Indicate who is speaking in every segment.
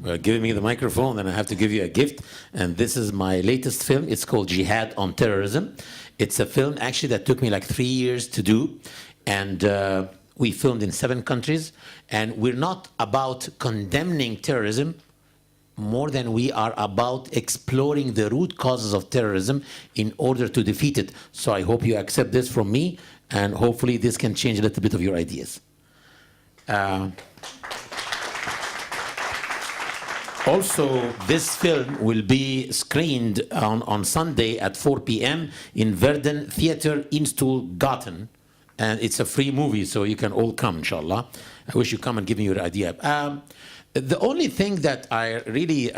Speaker 1: giving me the microphone, and I have to give you a gift. And this is my latest film. It's called Jihad on Terrorism. It's a film actually that took me like 3 years to do. And we filmed in 7 countries. And we're not about condemning terrorism more than we are about exploring the root causes of terrorism in order to defeat it. So I hope you accept this from me, and hopefully this can change a little bit of your ideas. Also, this film will be screened on Sunday at 4 p.m. in Verden Theater Instoolgaten. And it's a free movie, so you can all come, inshallah. I wish you come and give me your idea. The only thing that I really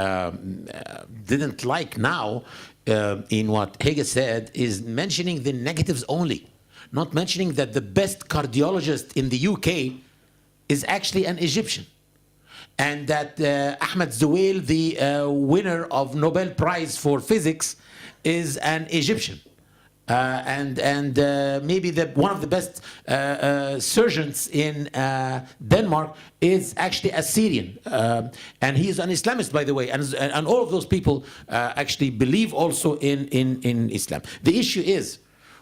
Speaker 1: didn't like now in what Hege said is mentioning the negatives only, not mentioning that the best cardiologist in the UK is actually an Egyptian, and that Ahmed Zewail, the winner of Nobel Prize for Physics, is an Egyptian. And maybe one of the best surgeons in Denmark is actually a Syrian, and he is an Islamist, by the way, and all of those people actually believe also in Islam. The issue is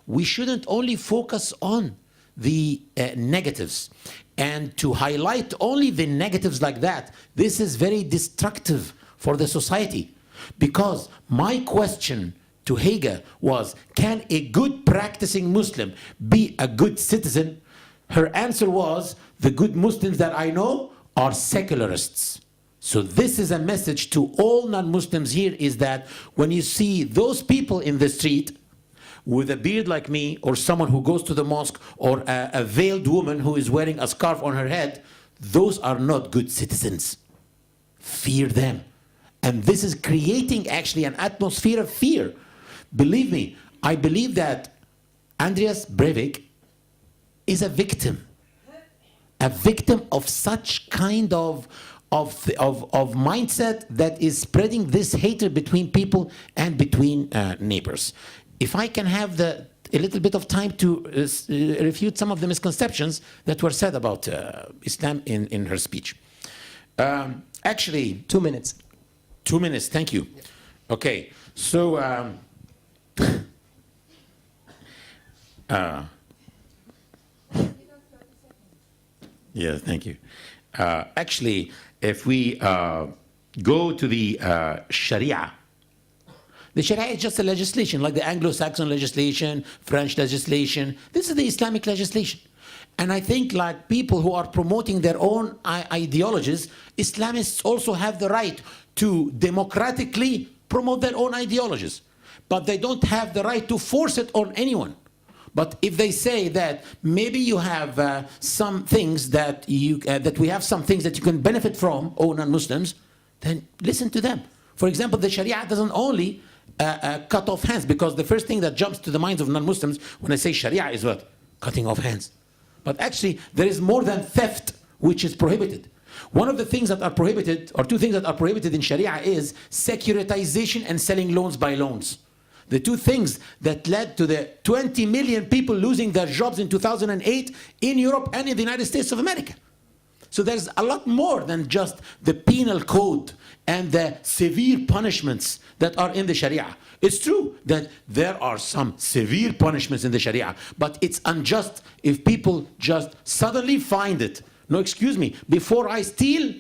Speaker 1: we shouldn't only focus on the negatives, and to highlight only the negatives like that. This is very destructive for the society, because my question to Hege was, can a good practicing Muslim be a good citizen? Her answer was, the good Muslims that I know are secularists. So this is a message to all non-Muslims here, is that when you see those people in the street with a beard like me, or someone who goes to the mosque, or a veiled woman who is wearing a scarf on her head, those are not good citizens. Fear them. And this is creating actually an atmosphere of fear. Believe me, I believe that Andreas Breivik is a victim of such kind of mindset that is spreading this hatred between people and between neighbors. If I can have a little bit of time to refute some of the misconceptions that were said about Islam in her speech. Actually,
Speaker 2: 2 minutes.
Speaker 1: 2 minutes, thank you. Okay, so yeah, thank you. Actually, if we go to the Sharia, the Sharia is just a legislation, like the Anglo-Saxon legislation, French legislation. This is the Islamic legislation. And I think, like people who are promoting their own ideologies, Islamists also have the right to democratically promote their own ideologies. But they don't have the right to force it on anyone. But if they say that maybe you have some things that we have some things that you can benefit from, oh non-Muslims, then listen to them. For example, the Sharia doesn't only cut off hands, because the first thing that jumps to the minds of non-Muslims when I say Sharia is what? Cutting off hands. But actually, there is more than theft which is prohibited. One of the things that are prohibited, or 2 things that are prohibited in Sharia, is securitization and selling loans by loans. The 2 things that led to the 20 million people losing their jobs in 2008 in Europe and in the United States of America. So there's a lot more than just the penal code and the severe punishments that are in the Sharia. It's true that there are some severe punishments in the Sharia, but it's unjust if people just suddenly find it. No, excuse me, before I steal,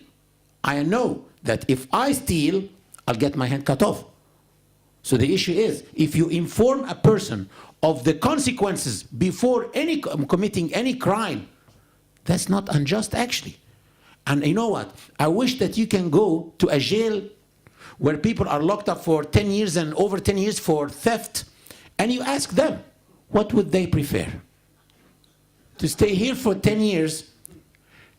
Speaker 1: I know that if I steal, I'll get my hand cut off. So the issue is, if you inform a person of the consequences before committing any crime, that's not unjust actually. And you know what? I wish that you can go to a jail where people are locked up for 10 years and over 10 years for theft, and you ask them, what would they prefer? To stay here for 10 years,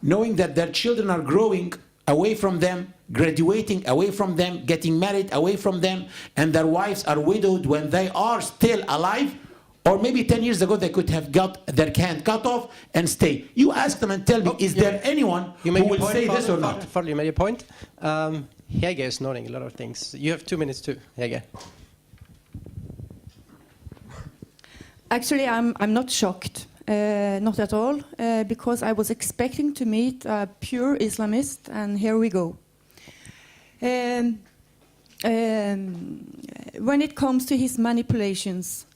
Speaker 1: knowing that their children are growing away from them, graduating away from them, getting married away from them, and their wives are widowed when they are still alive, or maybe 10 years ago they could have got their hand cut off and stay. You ask them and tell me, is there anyone who will say this or not?
Speaker 2: You made your point. Hege is nodding a lot of things. You have 2 minutes too, Hege.
Speaker 3: Actually, I'm not shocked. Not at all, because I was expecting to meet a pure Islamist, and here we go. Um, when it comes to his manipulations,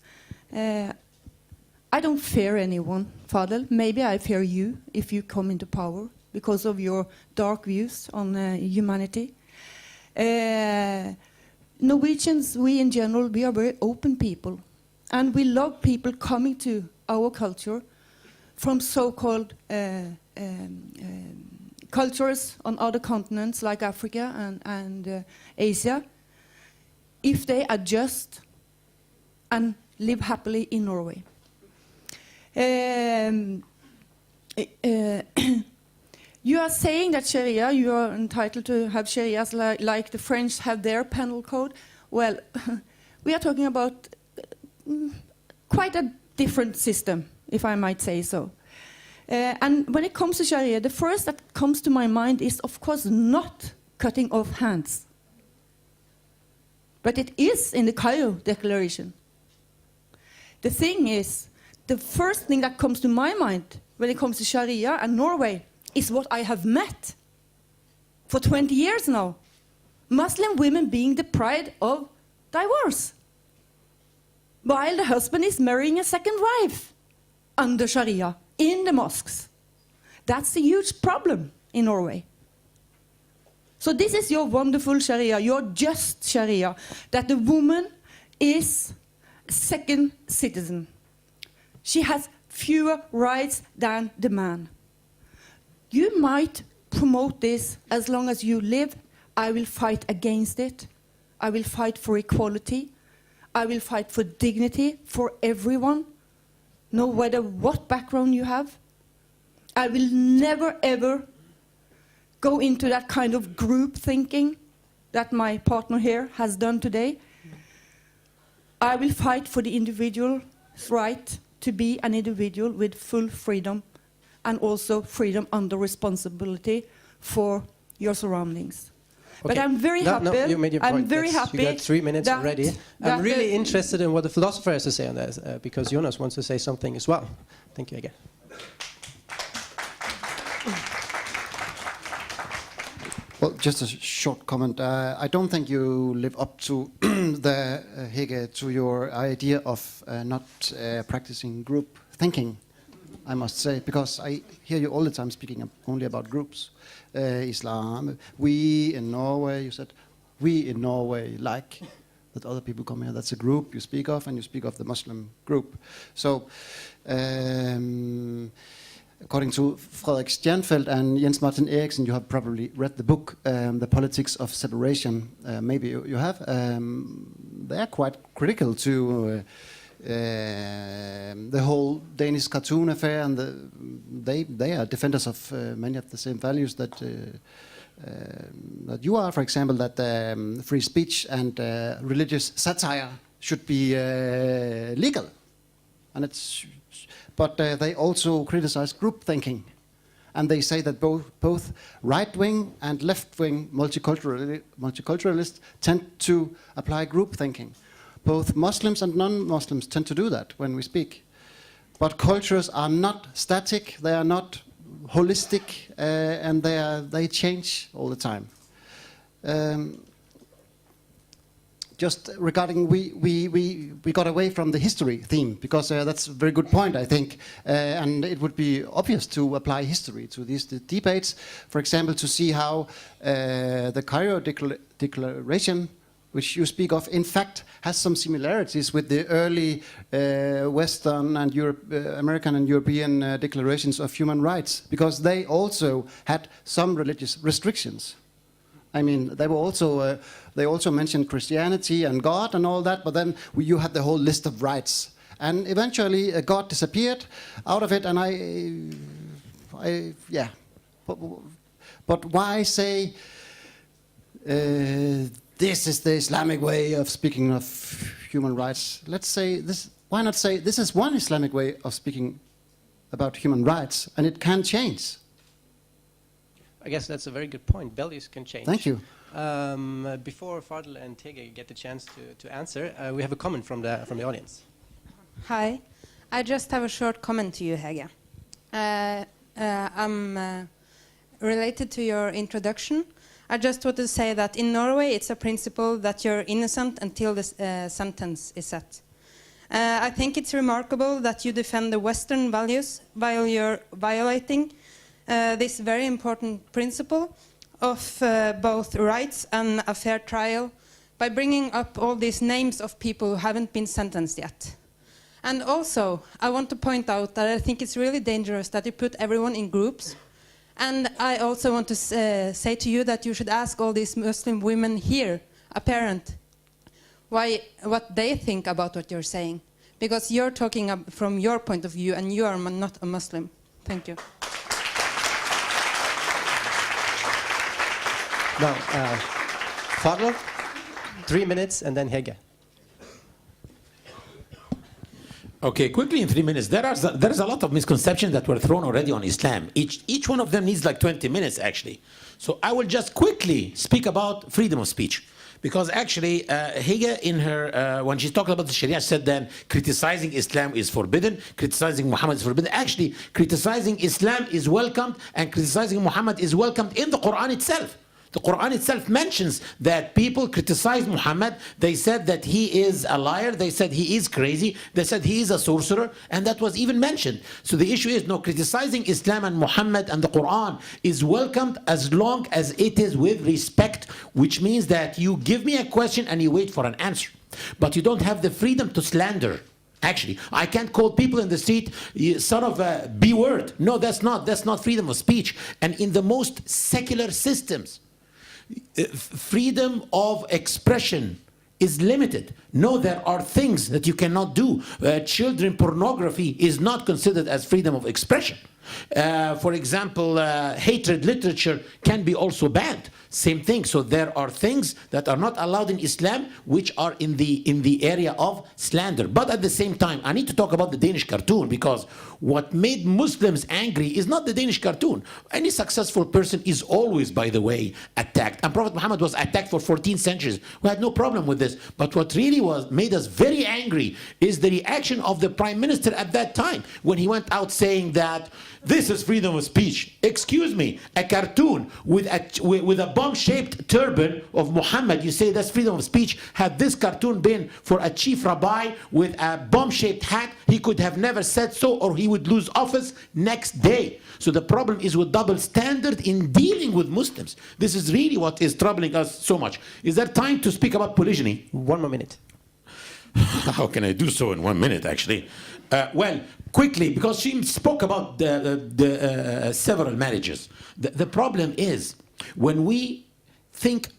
Speaker 3: I don't fear anyone, Fadel. Maybe I fear you if you come into power because of your dark views on humanity. Norwegians, we in general, we are very open people. And we love people coming to our culture from so-called cultures on other continents like Africa and Asia, if they adjust and live happily in Norway. You are saying that Sharia, you are entitled to have Sharias like the French have their penal code. Well, we are talking about quite a different system, if I might say so. And when it comes to Sharia, the first that comes to my mind is, of course, not cutting off hands. But it is in the Cairo Declaration. The thing is, the first thing that comes to my mind when it comes to Sharia and Norway is what I have met for 20 years now. Muslim women being deprived of divorce, while the husband is marrying a second wife under Sharia in the mosques. That's a huge problem in Norway. So this is your wonderful Sharia, your just Sharia, that the woman is second citizen. She has fewer rights than the man. You might promote this as long as you live. I will fight against it. I will fight for equality. I will fight for dignity for everyone, no matter what background you have. I will never, ever go into that kind of group thinking that my partner here has done today. I will fight for the individual's right to be an individual with full freedom, and also freedom under responsibility for your surroundings.
Speaker 2: Okay.
Speaker 3: But I'm very happy.
Speaker 2: No, you made your point.
Speaker 3: I'm very happy.
Speaker 2: You got 3 minutes
Speaker 3: that-
Speaker 2: already.
Speaker 3: that
Speaker 2: I'm really
Speaker 3: the-
Speaker 2: interested in what the philosopher has to say on this, because Jonas wants to say something as well. Thank you again.
Speaker 4: Well, just a short comment. I don't think you live up to the Hege, to your idea of not practicing group thinking, I must say, because I hear you all the time speaking only about groups. Islam, we in Norway, you said, we in Norway like that other people come here. That's a group you speak of, and you speak of the Muslim group. So, according to Frederik Stjernfeldt and Jens Martin Eriksen, you have probably read the book, The Politics of Separation. Maybe you have. They are quite critical to the whole Danish cartoon affair, and they are defenders of many of the same values that you are. For example, that free speech and religious satire should be legal, and but they also criticize group thinking, and they say that both right-wing and left-wing multiculturalists tend to apply group thinking. Both Muslims and non-Muslims tend to do that when we speak. But cultures are not static, they are not holistic, and they change all the time. Just regarding, we got away from the history theme, because that's a very good point, I think. And it would be obvious to apply history to these debates. For example, to see how the Cairo Declaration, which you speak of, in fact, has some similarities with the early Western and American and European declarations of human rights, because they also had some religious restrictions. I mean, they also mentioned Christianity and God and all that, but then you had the whole list of rights. And eventually God disappeared out of it, and yeah. But why say this is the Islamic way of speaking of human rights? Let's say this. Why not say this is one Islamic way of speaking about human rights, and it can change?
Speaker 2: I guess that's a very good point. Values can change.
Speaker 4: Thank you.
Speaker 2: Before Fadel and Tege get the chance to answer, we have a comment from the audience.
Speaker 5: Hi, I just have a short comment to you, Hege. I'm related to your introduction. I just want to say that in Norway it's a principle that you're innocent until the sentence is set. I think it's remarkable that you defend the Western values while you're violating this very important principle of both rights and a fair trial by bringing up all these names of people who haven't been sentenced yet. And also, I want to point out that I think it's really dangerous that you put everyone in groups. And I also want to say to you that you should ask all these Muslim women here, a parent, what they think about what you're saying. Because you're talking from your point of view and you are not a Muslim. Thank you.
Speaker 2: Now, Fadl, 3 minutes, and then Hege.
Speaker 1: Okay, quickly in 3 minutes. There's a lot of misconceptions that were thrown already on Islam. Each one of them needs like 20 minutes, actually. So I will just quickly speak about freedom of speech. Because actually, Hege, in her, when she's talking about the Sharia, said that criticizing Islam is forbidden, criticizing Muhammad is forbidden. Actually, criticizing Islam is welcomed, and criticizing Muhammad is welcomed in the Quran itself. The Quran itself mentions that people criticized Muhammad. They said that he is a liar. They said he is crazy. They said he is a sorcerer. And that was even mentioned. So the issue is, no, criticizing Islam and Muhammad and the Quran is welcomed as long as it is with respect, which means that you give me a question and you wait for an answer. But you don't have the freedom to slander. Actually, I can't call people in the street son of a B word. No, that's not freedom of speech. And in the most secular systems, freedom of expression is limited. No, there are things that you cannot do. Children pornography is not considered as freedom of expression. For example, hatred literature can be also banned. Same thing. So there are things that are not allowed in Islam which are in the area of slander. But at the same time, I need to talk about the Danish cartoon, because what made Muslims angry is not the Danish cartoon. Any successful person is always, by the way, attacked. And Prophet Muhammad was attacked for 14 centuries. We had no problem with this. But what really made us very angry is the reaction of the Prime Minister at that time when he went out saying that this is freedom of speech. Excuse me, a cartoon with a bomb-shaped turban of Muhammad, you say that's freedom of speech? Had this cartoon been for a chief rabbi with a bomb-shaped hat, he could have never said so, or he would lose office next day. So the problem is with double standard in dealing with Muslims. This is really what is troubling us so much. Is there time to speak about polygyny?
Speaker 2: 1 more minute.
Speaker 1: How can I do so in 1 minute, actually? Well, quickly, because she spoke about the several marriages. The problem is when we think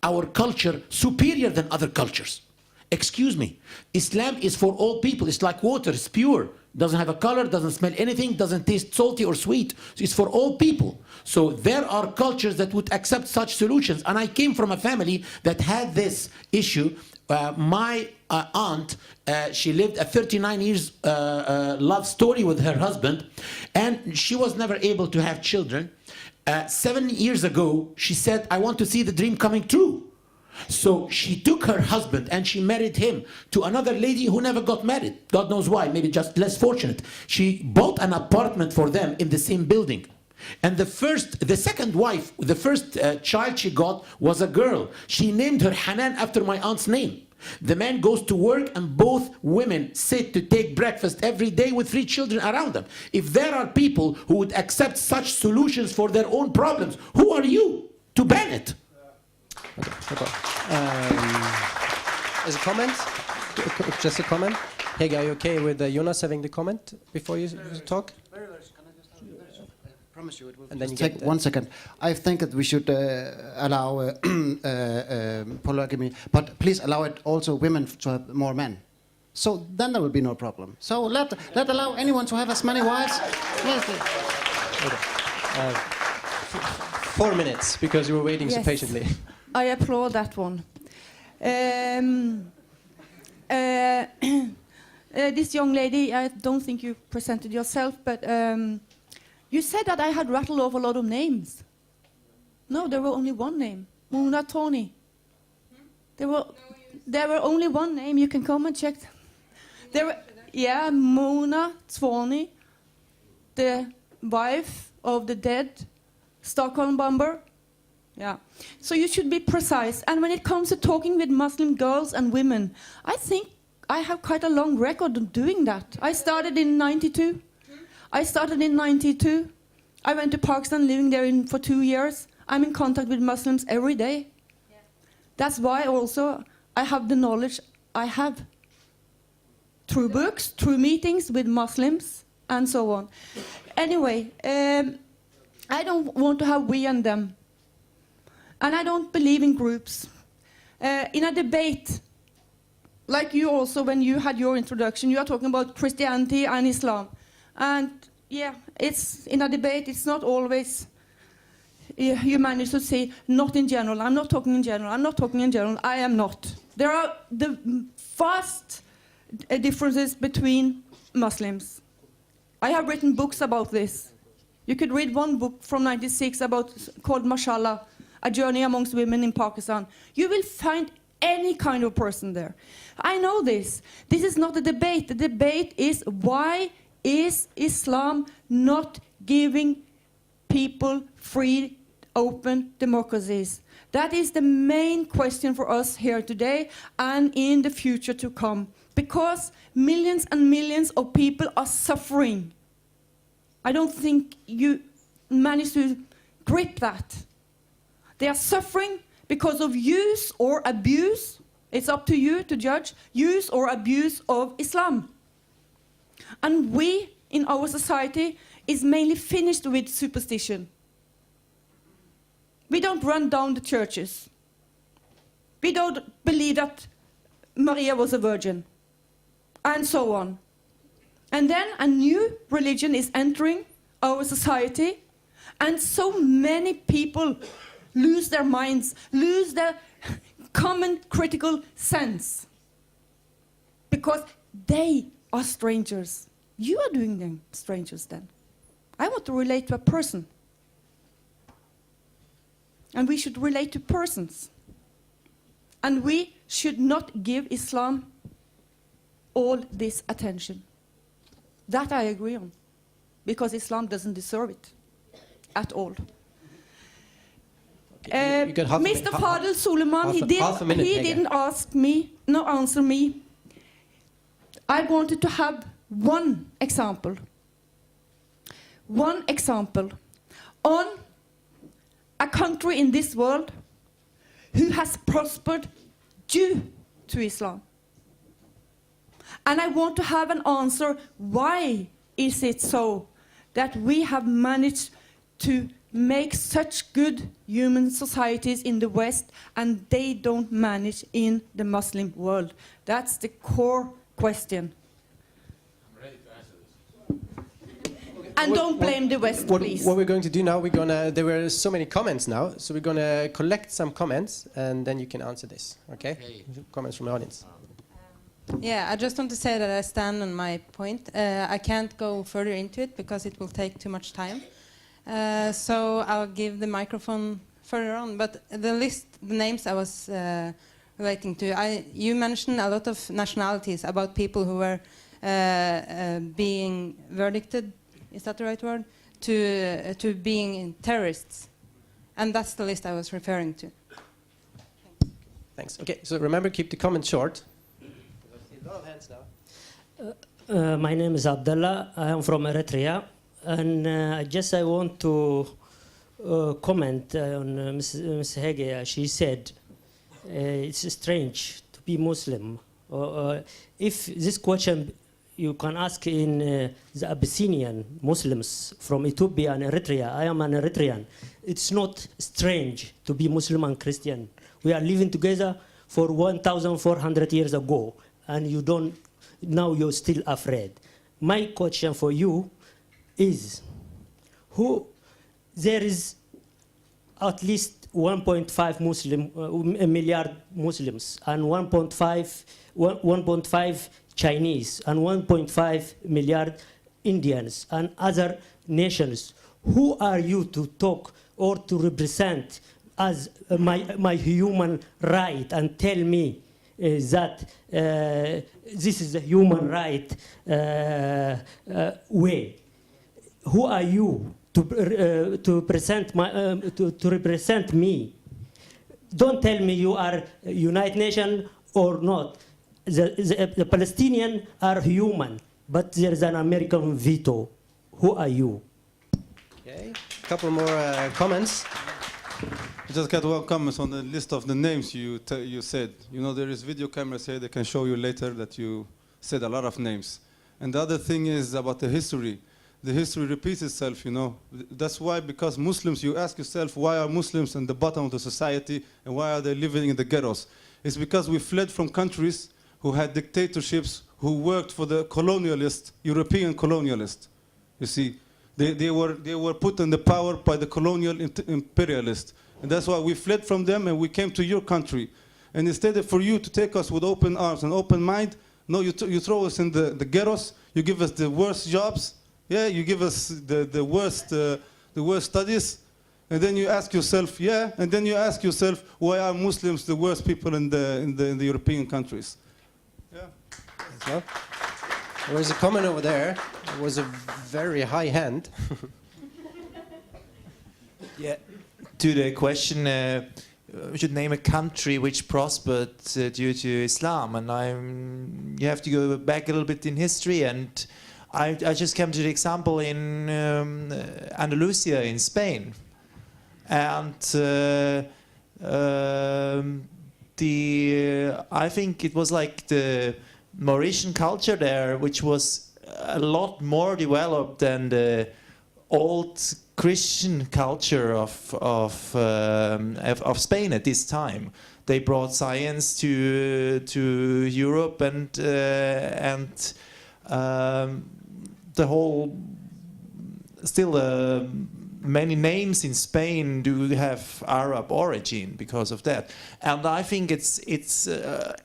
Speaker 1: our culture superior than other cultures. Excuse me, Islam is for all people. It's like water, it's pure. Doesn't have a color, doesn't smell anything, doesn't taste salty or sweet. So it's for all people. So there are cultures that would accept such solutions. And I came from a family that had this issue. My aunt, she lived a 39 years love story with her husband, and she was never able to have children. 7 years ago, she said, I want to see the dream coming true. So she took her husband and she married him to another lady who never got married. God knows why, maybe just less fortunate. She bought an apartment for them in the same building. And the second wife, the first child she got was a girl. She named her Hanan after my aunt's name. The man goes to work and both women sit to take breakfast every day with 3 children around them. If there are people who would accept such solutions for their own problems, who are you to ban it?
Speaker 2: Okay. As a comment? Just a comment? Hege, are you okay with Jonas having the comment before you talk?
Speaker 4: I promise you it will
Speaker 2: And then
Speaker 4: just
Speaker 2: you
Speaker 4: take
Speaker 2: get
Speaker 4: 1 second. I think that we should allow polygamy, but please allow it also women to have more men. So then there will be no problem. So let allow anyone to have as many wives.
Speaker 2: Okay. 4 minutes, because you were waiting so
Speaker 3: Yes.
Speaker 2: patiently.
Speaker 3: I applaud that one. This young lady, I don't think you presented yourself, but you said that I had rattled off a lot of names. No, there were only one name, Mona Tony. There were only one name. You can come and check. Mona Tony, the wife of the dead Stockholm bomber. Yeah. So you should be precise. And when it comes to talking with Muslim girls and women, I think I have quite a long record of doing that. I started in 92. I went to Pakistan, living there for 2 years. I'm in contact with Muslims every day. Yeah. That's why also I have the knowledge I have. Through books, through meetings with Muslims, and so on. Anyway, I don't want to have we and them. And I don't believe in groups. In a debate, like you also, when you had your introduction, you are talking about Christianity and Islam. And yeah, it's in a debate, it's not always, you manage to say, not in general. I'm not talking in general. I am not. There are the vast differences between Muslims. I have written books about this. You could read one book from '96 called Mashallah, A Journey Amongst Women in Pakistan. You will find any kind of person there. I know this. This is not a debate. The debate is, why is Islam not giving people free, open democracies? That is the main question for us here today and in the future to come. Because millions and millions of people are suffering. I don't think you manage to grip that. They are suffering because of use or abuse. It's up to you to judge use or abuse of Islam. And we, in our society, is mainly finished with superstition. We don't run down the churches. We don't believe that Maria was a virgin. And so on. And then a new religion is entering our society, and so many people lose their minds, lose their common critical sense, because they are strangers. You are doing them strangers then. I want to relate to a person. And we should relate to persons. And we should not give Islam all this attention. That I agree on, because Islam doesn't deserve it at all.
Speaker 2: You got half a
Speaker 3: Mr.
Speaker 2: minute.
Speaker 3: Fadel Suleiman, he didn't answer me. I wanted to have one example on a country in this world who has prospered due to Islam. And I want to have an answer, why is it so that we have managed to make such good human societies in the West and they don't manage in the Muslim world? That's the core question.
Speaker 1: I'm ready to answer this.
Speaker 3: And don't blame the West, please.
Speaker 2: What we're going to do now, there were so many comments now, so we're going to collect some comments and then you can answer this, okay? Comments from the audience.
Speaker 5: Yeah, I just want to say that I stand on my point. I can't go further into it because it will take too much time. So I'll give the microphone further on. But the names I was relating to, you mentioned a lot of nationalities about people who were being verdicted, is that the right word? To being terrorists. And that's the list I was referring to.
Speaker 2: Thanks. Okay, so remember, keep the comments short. A lot of hands now.
Speaker 6: My name is Abdullah. I am from Eritrea, and I want to comment on Ms. Hege. She said it's strange to be Muslim. If this question you can ask in the Abyssinian Muslims from Ethiopia and Eritrea, I am an Eritrean. It's not strange to be Muslim and Christian. We are living together for 1,400 years ago. And now you're still afraid. My question for you is, there is at least 1.5 milliard Muslims and 1.5 Chinese and 1.5 milliard Indians and other nations. Who are you to talk or to represent as my human right and tell me that this is a human right way? Who are you to present to represent me. Don't tell me you are a United Nation or not. The Palestinians are human, but there is an American veto. Who are you?
Speaker 2: Okay, a couple more comments.
Speaker 7: I just got one comment on the list of the names you said. You know, there is video cameras here. They can show you later that you said a lot of names. And the other thing is about the history. The history repeats itself, you know. That's why, because Muslims, you ask yourself, why are Muslims in the bottom of the society and why are they living in the ghettos? It's because we fled from countries who had dictatorships, who worked for the colonialists, European colonialists. You see, they were put in the power by the colonial imperialists. And that's why we fled from them and we came to your country. And instead of for you to take us with open arms and open mind, no, you throw us in the ghettos, you give us the worst jobs, yeah, you give us the worst studies, and then you ask yourself, why are Muslims the worst people in the European countries? Yeah.
Speaker 2: So, there was a comment over there. It was a very high hand.
Speaker 8: Yeah, to the question, we should name a country which prospered due to Islam, and you have to go back a little bit in history, and I just came to the example in Andalusia in Spain, and I think it was like the Mauritian culture there, which was a lot more developed than the old Christian culture of Spain at this time. They brought science to Europe, and the whole still many names in Spain do have Arab origin because of that. And I think it's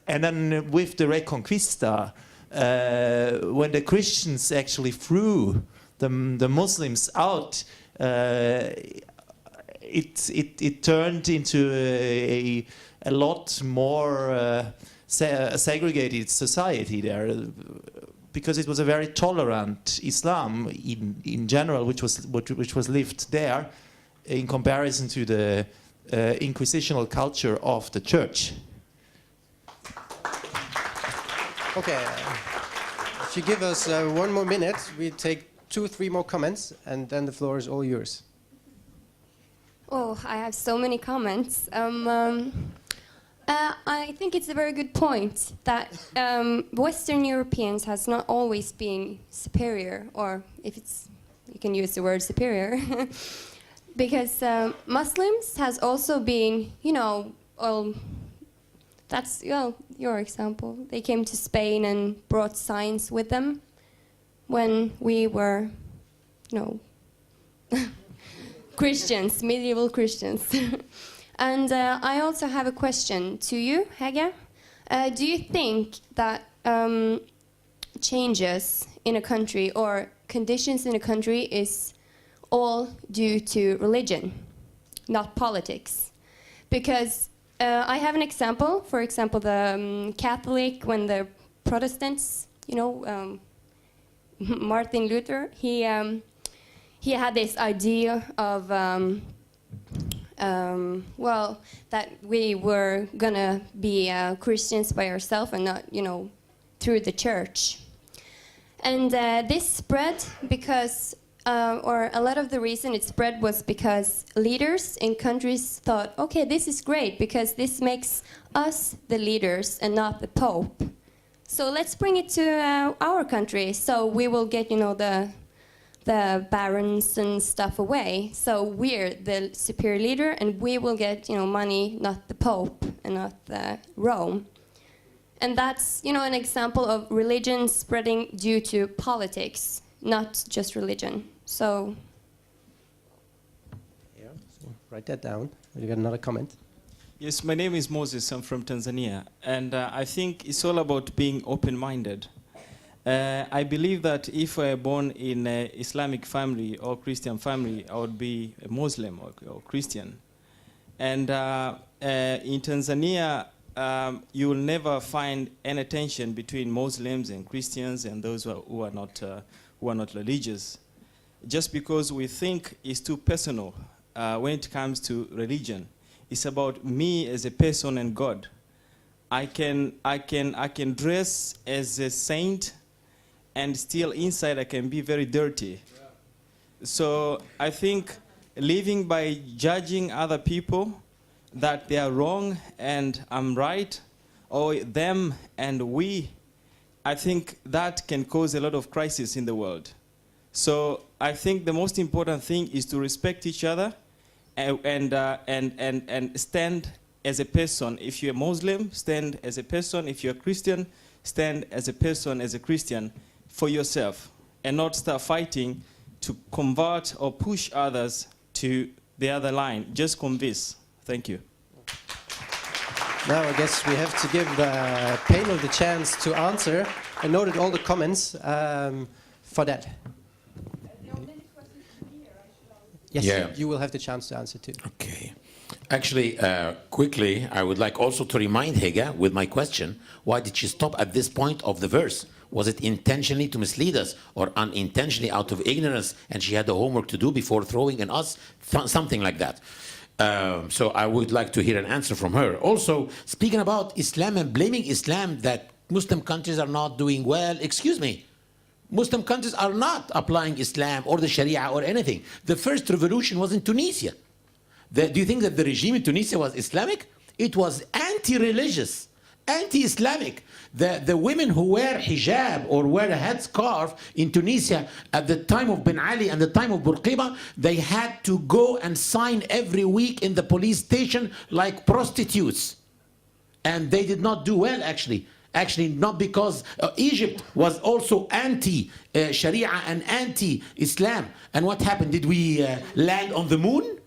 Speaker 8: and then with the Reconquista, when the Christians actually threw the Muslims out, it turned into a lot more segregated society there, because it was a very tolerant Islam in general, which was lived there, in comparison to the inquisitional culture of the church.
Speaker 2: Okay, if you give us 1 more minute, we take 2-3 more comments, and then the floor is all yours.
Speaker 9: Oh, I have so many comments. I think it's a very good point that Western Europeans has not always been superior, or if it's, you can use the word superior, because Muslims has also been, you know, that's your example. They came to Spain and brought science with them when we were, you know, Christians, medieval Christians. And I also have a question to you, Hege. Do you think that changes in a country or conditions in a country is all due to religion, not politics? Because I have an example. For example, the Catholic, when the Protestants, you know, Martin Luther, he had this idea of well, that we were gonna be Christians by ourselves and not, you know, through the church. And this spread because, or a lot of the reason it spread was because leaders in countries thought, okay, this is great because this makes us the leaders and not the Pope. So let's bring it to our country, so we will get, you know, the barons and stuff away. So we're the superior leader, and we will get, you know, money, not the Pope and not Rome. And that's, you know, an example of religion spreading due to politics, not just religion. So,
Speaker 2: Yeah, so write that down. You got another comment?
Speaker 10: Yes, my name is Moses. I'm from Tanzania, and I think it's all about being open-minded. I believe that if I were born in an Islamic family or Christian family, I would be a Muslim or Christian. And in Tanzania, you will never find any tension between Muslims and Christians and those who are not religious. just because we think it's too personal when it comes to religion. It's about me as a person and God. I can dress as a saint, and still inside I can be very dirty. So I think living by judging other people that they are wrong and I'm right, or them and we, I think that can cause a lot of crisis in the world. So I think the most important thing is to respect each other and stand as a person. If you're a Muslim, stand as a person. If you're a Christian, stand as a person, as a Christian, for yourself, and not start fighting to convert or push others to the other line. Just convince. Thank you.
Speaker 2: Now I guess we have to give the panel the chance to answer. I noted all the comments for that. Yes,
Speaker 1: Yeah.
Speaker 2: you will have the chance to answer too.
Speaker 1: Okay. Actually, quickly, I would like also to remind Hege with my question, why did she stop at this point of the verse? Was it intentionally to mislead us or unintentionally out of ignorance and she had the homework to do before throwing in us? Something like that. So I would like to hear an answer from her. Also, speaking about Islam and blaming Islam that Muslim countries are not doing well, excuse me. Muslim countries are not applying Islam or the Sharia or anything. The first revolution was in Tunisia. Do you think that the regime in Tunisia was Islamic? It was anti-religious, anti-Islamic. The women who wear hijab or wear a headscarf in Tunisia at the time of Ben Ali and the time of Bourqiba, they had to go and sign every week in the police station like prostitutes. And they did not do well, actually. Actually, not because Egypt was also anti-Sharia and anti-Islam. And what happened? Did we land on the moon?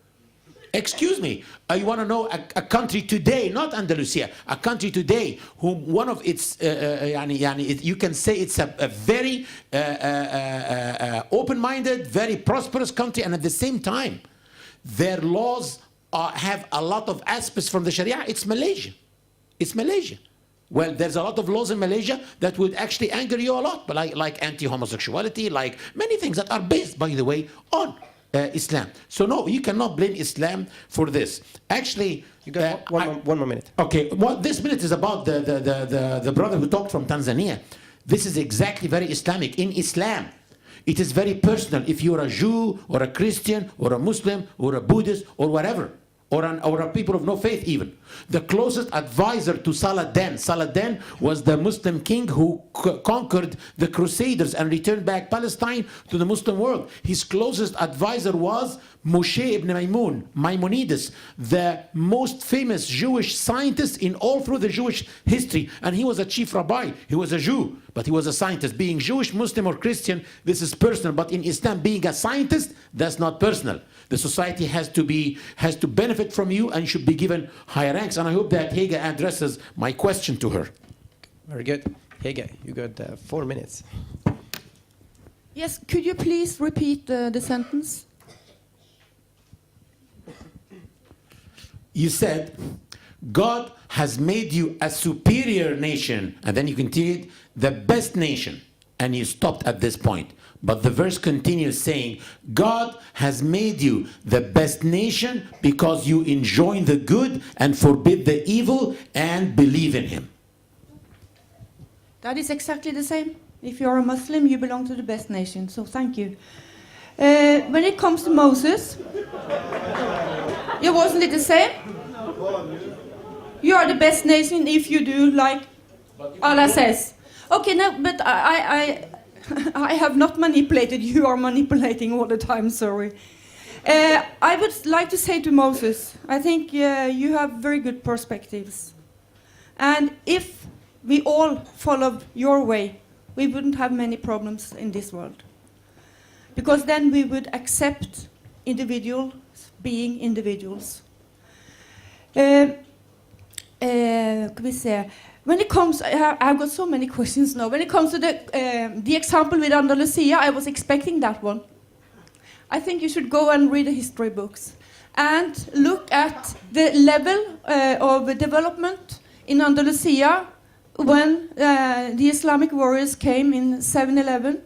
Speaker 1: Excuse me, you want to know a country today, not Andalusia, a country today whom one of its, you can say it's a very open-minded, very prosperous country, and at the same time, their laws have a lot of aspects from the Sharia. It's Malaysia. It's Malaysia. Well, there's a lot of laws in Malaysia that would actually anger you a lot, but like anti-homosexuality, like many things that are based, by the way, on Islam. So no, you cannot blame Islam for this. Actually,
Speaker 2: You got one more minute.
Speaker 1: okay, well, this minute is about the brother who talked from Tanzania. This is exactly very Islamic. In Islam, it is very personal. If you're a Jew or a Christian or a Muslim or a Buddhist or whatever, or a people of no faith even. The closest advisor to Saladin. Saladin was the Muslim king who conquered the Crusaders and returned back Palestine to the Muslim world. His closest advisor was Moshe ibn Maimonides, the most famous Jewish scientist in all through the Jewish history. And he was a chief rabbi. He was a Jew, but he was a scientist. Being Jewish, Muslim, or Christian, this is personal. But in Islam, being a scientist, that's not personal. The society has to benefit from you and should be given higher ranks. And I hope that Hege addresses my question to her.
Speaker 2: Very good. Hege, you got 4 minutes.
Speaker 3: Yes, could you please repeat the sentence?
Speaker 1: You said, God has made you a superior nation, and then you continued, the best nation, and you stopped at this point. But the verse continues saying, God has made you the best nation because you enjoin the good and forbid the evil and believe in Him.
Speaker 3: That is exactly the same. If you're a Muslim, you belong to the best nation. So thank you. When it comes to Moses, wasn't it the same? You are the best nation if you do like Allah says. Okay, no, but I have not manipulated. You are manipulating all the time, sorry. I would like to say to Moses, I think you have very good perspectives. And if we all followed your way, we wouldn't have many problems in this world. Because then we would accept individuals being individuals. Can we say? When it comes, I've got so many questions now. When it comes to the example with Andalusia, I was expecting that one. I think you should go and read the history books and look at the level of development in Andalusia when the Islamic warriors came in 711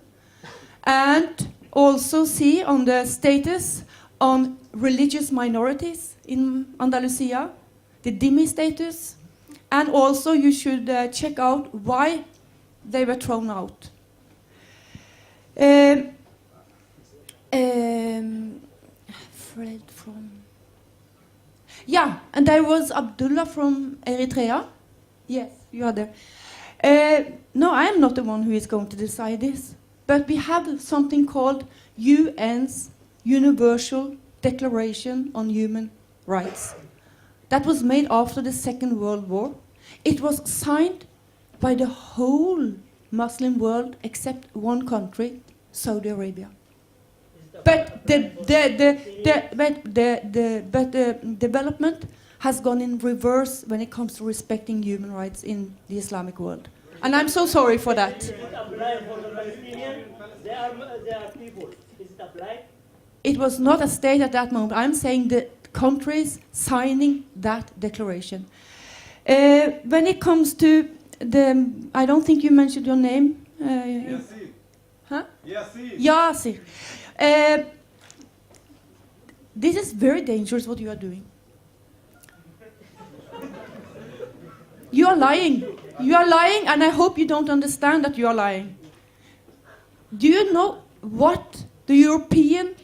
Speaker 3: and also see on the status on religious minorities in Andalusia, the dhimmi status, and also you should check out why they were thrown out. Fred from... Yeah, and there was Abdullah from Eritrea. Yes, you are there. No, I am not the one who is going to decide this. But we have something called UN's Universal Declaration on Human Rights. That was made after the Second World War. It was signed by the whole Muslim world except one country, Saudi Arabia. But the development has gone in reverse when it comes to respecting human rights in the Islamic world. And I'm so sorry for that. It was not a state at that moment. I'm saying the countries signing that declaration. When it comes to the, I don't think you mentioned your name.
Speaker 7: Yassir.
Speaker 3: Huh?
Speaker 7: Yassir.
Speaker 3: Yassir. This is very dangerous what you are doing. You are lying. You are lying, and I hope you don't understand that you are lying. Do you know what the European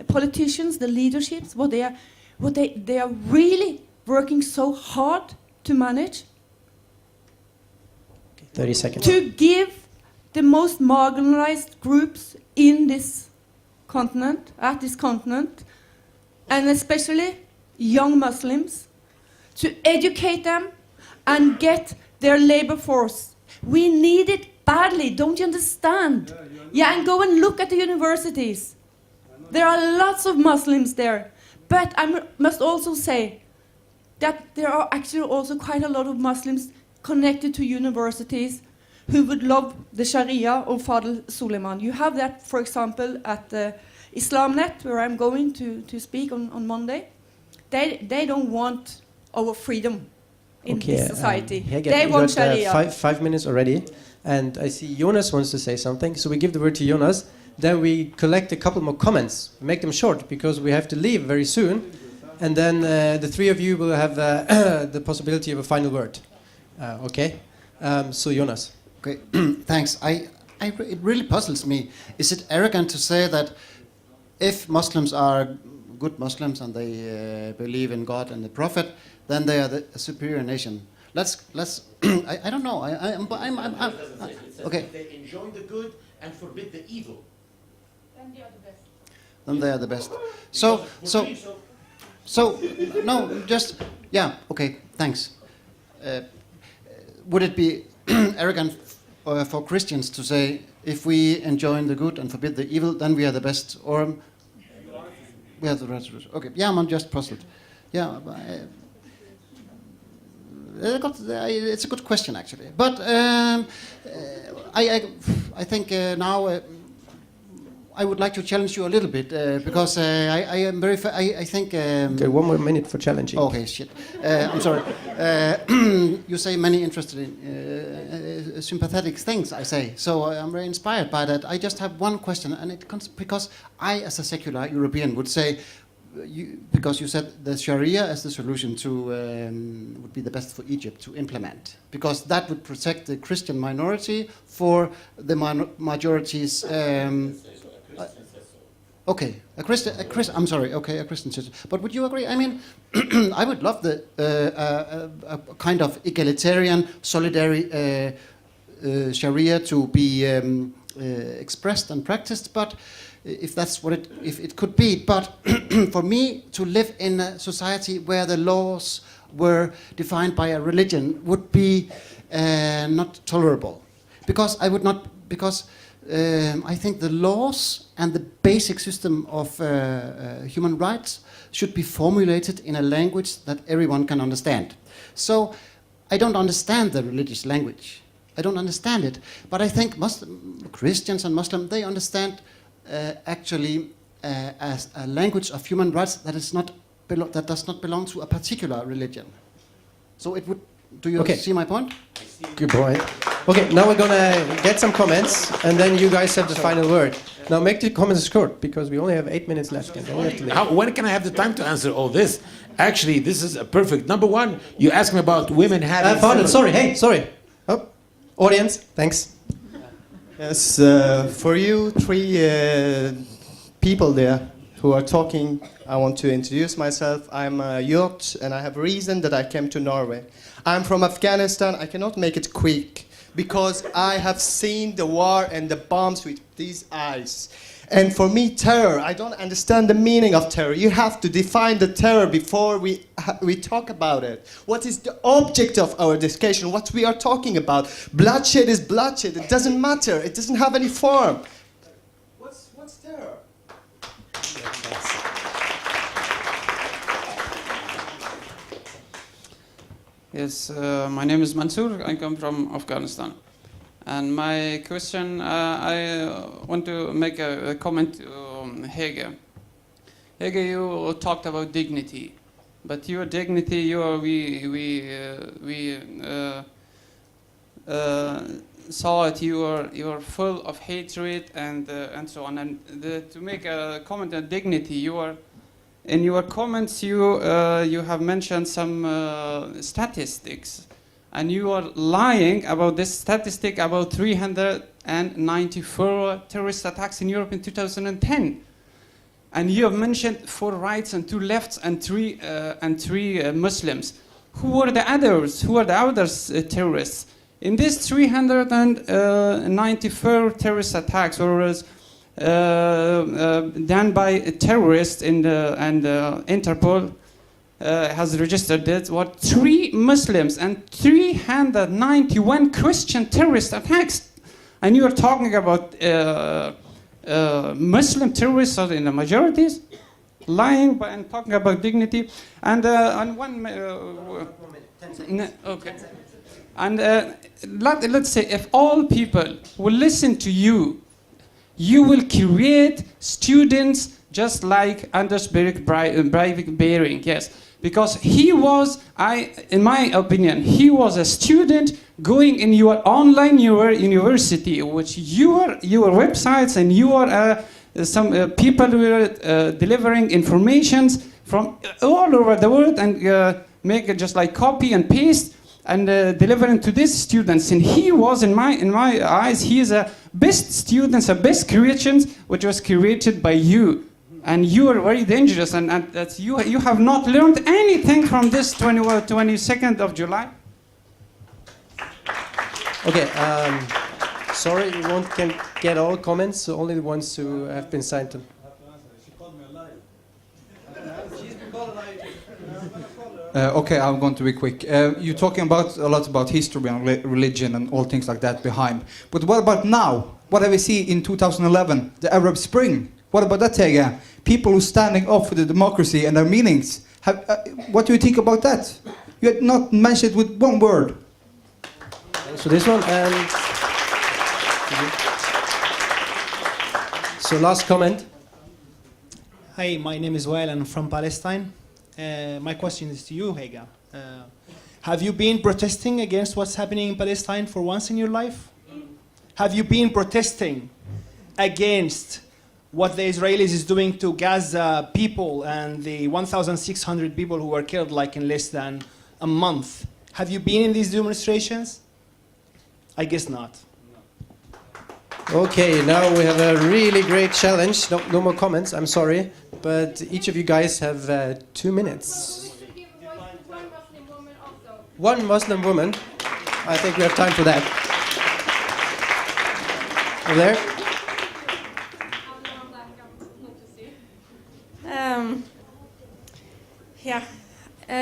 Speaker 3: politicians, the leaderships, what they are really working so hard to manage?
Speaker 2: 30 seconds.
Speaker 3: To give the most marginalized groups in this continent, and especially young Muslims, to educate them and get their labor force. We need it badly, don't you understand? Yeah, and go and look at the universities. There are lots of Muslims there. But I must also say that there are actually also quite a lot of Muslims connected to universities who would love the Sharia of Fadl Suleiman. You have that, for example, at IslamNet, where I'm going to speak on Monday. They don't want our freedom in this society.
Speaker 2: Hege,
Speaker 3: They
Speaker 2: we
Speaker 3: want
Speaker 2: got,
Speaker 3: Sharia.
Speaker 2: 5 minutes already, and I see Jonas wants to say something, so we give the word to Jonas. Then we collect a couple more comments, make them short because we have to leave very soon, and then the three of you will have the possibility of a final word. Okay? So Jonas.
Speaker 4: Okay, thanks. It really puzzles me. Is it arrogant to say that if Muslims are good Muslims and they believe in God and the Prophet, then they are the superior nation? Let's. I don't know. I'm okay.
Speaker 1: They enjoin the good and forbid the evil.
Speaker 4: Then they are the best. So no, just yeah. Okay, thanks. Would it be arrogant for Christians to say, if we enjoin the good and forbid the evil, then we are the best, or we have the rest? Okay, yeah, I'm just puzzled. Yeah, it's a good question actually, but I think now. I would like to challenge you a little bit because I am very. I think.
Speaker 2: Okay, 1 more minute for challenging.
Speaker 4: Okay, shit. I'm sorry. You say many interesting, sympathetic things. I say so. I'm very inspired by that. I just have one question, and it comes because I, as a secular European, would say, because you said the Sharia as the solution to would be the best for Egypt to implement, because that would protect the Christian minority for the majorities. Okay, a Christian citizen. But would you agree? I mean, I would love the a kind of egalitarian, solidary Sharia to be expressed and practiced. But if that's what if it could be, but for me to live in a society where the laws were defined by a religion would be not tolerable, because I would not because. I think the laws and the basic system of human rights should be formulated in a language that everyone can understand. So I don't understand the religious language. I don't understand it. But I think Christians and Muslims, they understand actually as a language of human rights that does not belong to a particular religion. So it would. Do you see my point?
Speaker 2: Good point. Okay, now we're gonna get some comments, and then you guys have the final word. Now make the comments short because we only have 8 minutes left and then we have to leave.
Speaker 1: When can I have the time to answer all this? Actually, this is a perfect. Number one, you asked me about women having.
Speaker 2: I found it. Sorry. Hey, sorry. Oh, audience. Thanks.
Speaker 11: Yes, for you three people there who are talking, I want to introduce myself. I'm Yurt, and I have a reason that I came to Norway. I'm from Afghanistan. I cannot make it quick because I have seen the war and the bombs with these eyes. And for me, terror, I don't understand the meaning of terror. You have to define the terror before we talk about it. What is the object of our discussion? What we are talking about? Bloodshed is bloodshed. It doesn't matter. It doesn't have any form. What's terror?
Speaker 12: Yes, my name is Mansoor. I come from Afghanistan. And my question, I want to make a comment to Hege. Hege, you talked about dignity, but your dignity, we saw it. You are full of hatred and so on. And to make a comment on dignity, in your comments you have mentioned some statistics. And you are lying about this statistic about 394 terrorist attacks in Europe in 2010. And you have mentioned 4 rights and 2 lefts and three Muslims. Who are the others? Who are the others terrorists? In these 394 terrorist attacks were done by terrorists and Interpol has registered it, 3 Muslims and 391 Christian terrorist attacks. And you are talking about Muslim terrorists in the majorities, lying and talking about dignity. And on one... okay. And let's say if all people will listen to you, you will create students just like Anders Breivik Bering, yes. Because he was, in my opinion, he was a student going in your online university, which your websites and some people were delivering informations from all over the world and make it just like copy and paste and delivering to these students. And he was, in my eyes, he is a best students, a best creations, which was created by you. And you are very dangerous, and that you have not learned anything from this 22nd of July.
Speaker 2: Okay, sorry, we can get all comments, so only the ones who have been signed to.
Speaker 13: Okay, I'm going to be quick. You're talking about a lot about history and religion and all things like that behind. But what about now? What have we seen in 2011, the Arab Spring? What about that, Hege? People who are standing up for the democracy and their meanings. What do you think about that? You had not mentioned it with one word.
Speaker 2: So this one, and so last comment.
Speaker 14: Hi, my name is Wael and I'm from Palestine. My question is to you, Hege. Have you been protesting against what's happening in Palestine for once in your life? Have you been protesting against what the Israelis is doing to Gaza people and the 1,600 people who were killed like in less than a month? Have you been in these demonstrations? I guess not.
Speaker 2: Okay, now we have a really great challenge. No more comments, I'm sorry. But each of you guys have 2 minutes. One Muslim woman. I think we have time for that. Over there.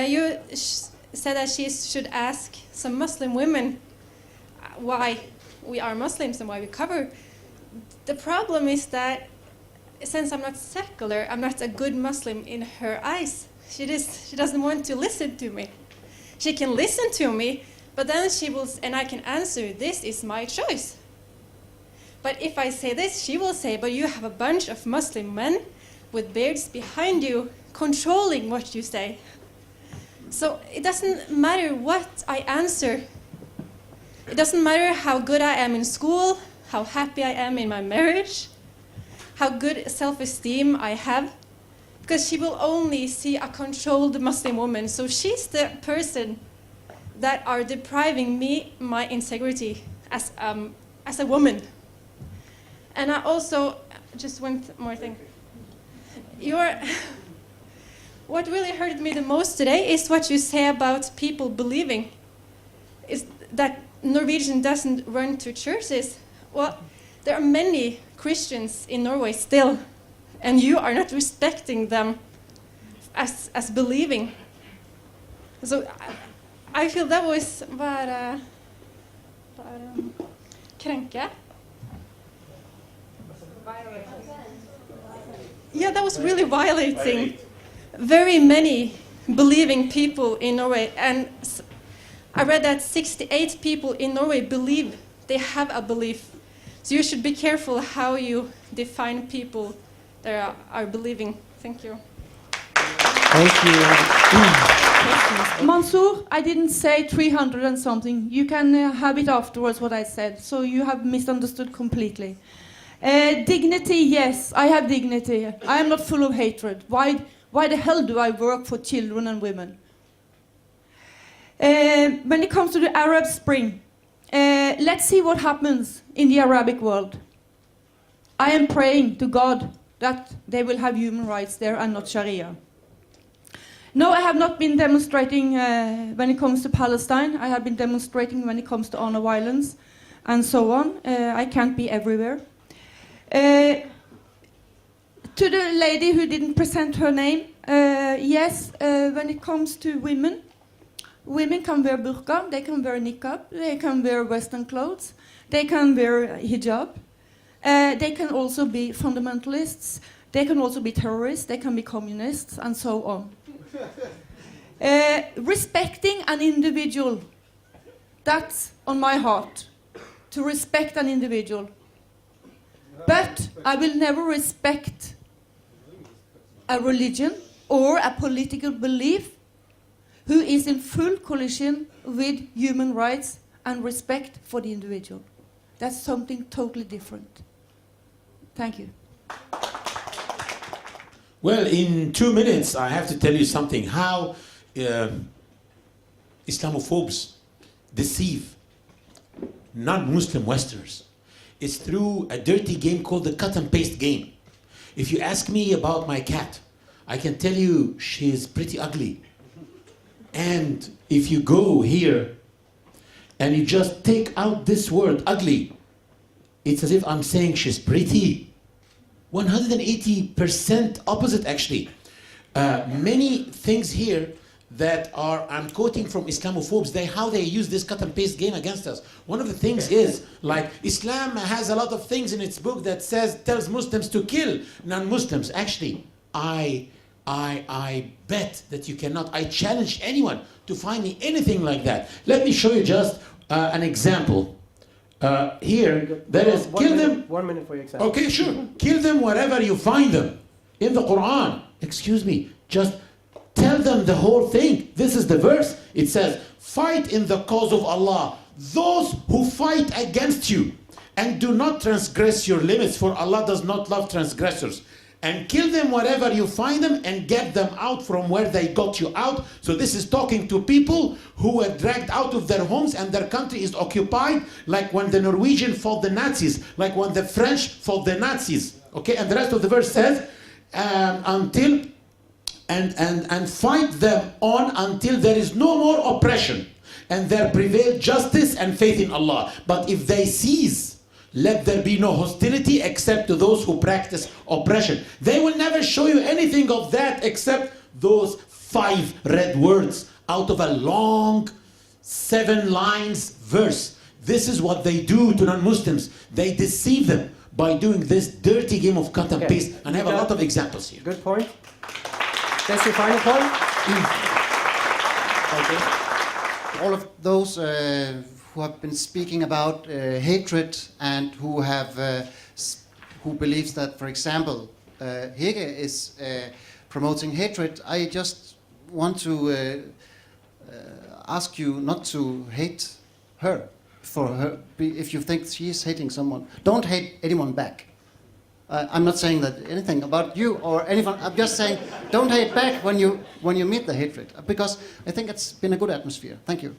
Speaker 5: You said that she should ask some Muslim women why we are Muslims and why we cover. The problem is that since I'm not secular, I'm not a good Muslim in her eyes. She doesn't want to listen to me. She can listen to me, but then she will, and I can answer, this is my choice. But if I say this, she will say, but you have a bunch of Muslim men with beards behind you controlling what you say. So it doesn't matter what I answer. It doesn't matter how good I am in school, how happy I am in my marriage. how good self-esteem I have, because she will only see a controlled Muslim woman. So she's the person that are depriving me my integrity as a woman. And I also, just one more thing. What really hurted me the most today is what you say about people believing is that Norwegian doesn't run to churches. Well, there are many Christians in Norway still, and you are not respecting them as believing. So I feel that was krenke. Yeah, that was really violating very many believing people in Norway. And I read that 68 people in Norway believe, they have a belief. So you should be careful how you define people that are believing. Thank you.
Speaker 2: Thank you.
Speaker 3: Mansour, I didn't say 300 and something. You can have it afterwards what I said. So you have misunderstood completely. Dignity, yes, I have dignity. I am not full of hatred. Why the hell do I work for children and women? When it comes to the Arab Spring, let's see what happens in the Arabic world. I am praying to God that they will have human rights there and not Sharia. No, I have not been demonstrating when it comes to Palestine. I have been demonstrating when it comes to honor violence and so on. I can't be everywhere. To the lady who didn't present her name, yes, when it comes to women, women can wear burqa, they can wear niqab, they can wear Western clothes, they can wear hijab, they can also be fundamentalists, they can also be terrorists, they can be communists, and so on. Respecting an individual, that's on my heart, to respect an individual. But I will never respect a religion or a political belief who is in full collision with human rights and respect for the individual. That's something totally different. Thank you.
Speaker 1: Well, in 2 minutes, I have to tell you something. How Islamophobes deceive non-Muslim Westerners. It's through a dirty game called the cut and paste game. If you ask me about my cat, I can tell you she's pretty ugly. And if you go here and you just take out this word, ugly, it's as if I'm saying she's pretty. 180% opposite, actually. Many things here that are, I'm quoting from Islamophobes, how they use this cut and paste game against us. One of the things is, like, Islam has a lot of things in its book that tells Muslims to kill non-Muslims. Actually, I bet that you cannot. I challenge anyone to find me anything like that. Let me show you just an example. Here, there is, kill them.
Speaker 2: 1 minute for your example.
Speaker 1: Okay, sure. Kill them wherever you find them. In the Quran, excuse me, just tell them the whole thing. This is the verse. It says, fight in the cause of Allah those who fight against you, and do not transgress your limits, for Allah does not love transgressors. And kill them wherever you find them, and get them out from where they got you out. So this is talking to people who were dragged out of their homes and their country is occupied, like when the Norwegian fought the Nazis, like when the French fought the Nazis. Okay, and the rest of the verse says, until and fight them on until there is no more oppression, and there prevail justice and faith in Allah. But if they cease, let there be no hostility except to those who practice oppression. They will never show you anything of that except those 5 red words out of a long 7 lines verse. This is what they do to non-Muslims. They deceive them by doing this dirty game of cut and paste. And I have a lot of examples here.
Speaker 2: Good point. That's your final point? Thank you.
Speaker 4: All of those who have been speaking about hatred and who have who believes that, for example, Hege is promoting hatred, I just want to ask you not to hate her for her. If you think she is hating someone, don't hate anyone back. I'm not saying that anything about you or anyone. I'm just saying, don't hate back when you meet the hatred, because I think it's been a good atmosphere. Thank you.